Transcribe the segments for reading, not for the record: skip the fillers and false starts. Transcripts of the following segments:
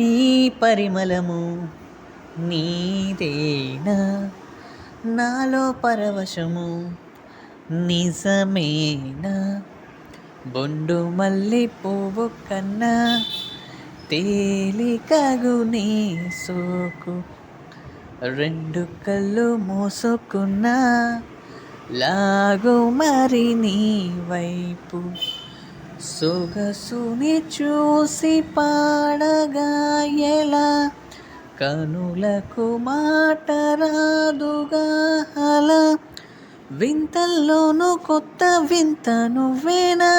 ఈ పరిమళము నీదేనా, నాలో పరవశము నిజమేనా, బొండు మల్లి పువ్వు కన్నా తేలికగు నీ సోకు, రెండు కళ్ళు మూసుకున్నా లాగు మరి నీ వైపు, సొగసుని చూసి పాడగా ఎలా, కనులకు మాట రాదుగా అలా, వింతల్లోనూ కొత్త వింత నువ్వేనా,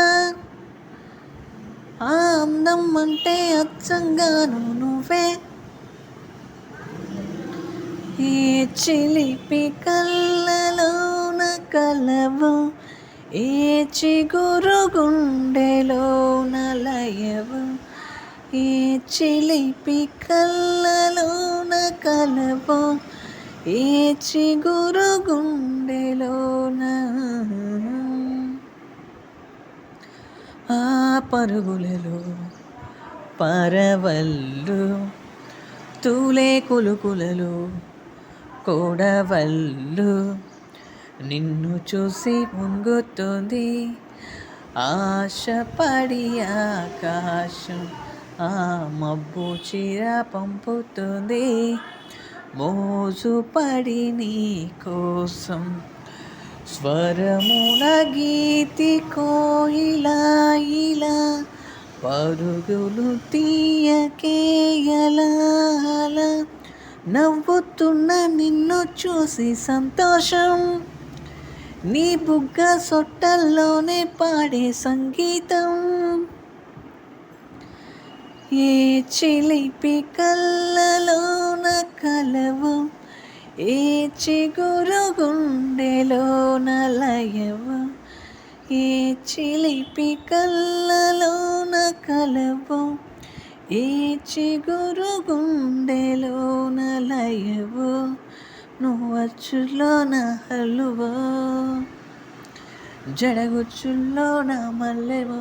ఆ అందం అంటే అచ్చంగాను నువ్వే, ఏ చిలిపి కళ్ళలోన కలవు, ఏ చిగురు గుండెలోన లయవు, ఏ చిలిపి కళ్ళలోన కలవు, ఏ చిగురు గుండెలోన. ఆ పరుగులలో పరవళ్ళు, తూలే కులుకులలో కోడవళ్ళు, నిన్ను చూసి మునుగుతోంది ఆశపడి ఆకాశం, ఆ మబ్బు చీర పంపుతుంది మోజుపడి నీ కోసం, స్వరమున గీతి కోయిలా ఇలా, పరుగులు తీయకేయలా, నవ్వుతున్న నిన్ను చూసి సంతోషం, నీ బుగ్గ సొట్టల్లోనే పాడే సంగీతం, ఏ చిలిపి కళ్ళలోన కలవు, ఏ చిగురు గుండెలోన లయవు, ఏ చిలిపి కళ్ళలోన కలవు, ఏ చిగురు గుండెలోన లయవు, నువ్వచ్చులోన హలువో, జడగుచ్చుల్లోన మల్లెవో,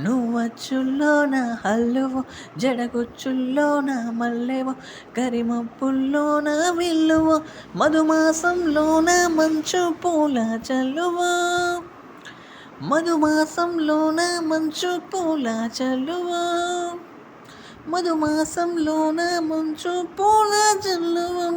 నువ్వచ్చుల్లోన హల్లువో, జడగుచ్చుల్లోన మల్లెవో, కరిమప్పుల్లోన విల్లువో, మధుమాసంలోన మంచు పూల చల్లువో, మధుమాసంలోన మంచు పూల చల్లువో, మధుమాసంలోన మంచు పూల చల్లువో.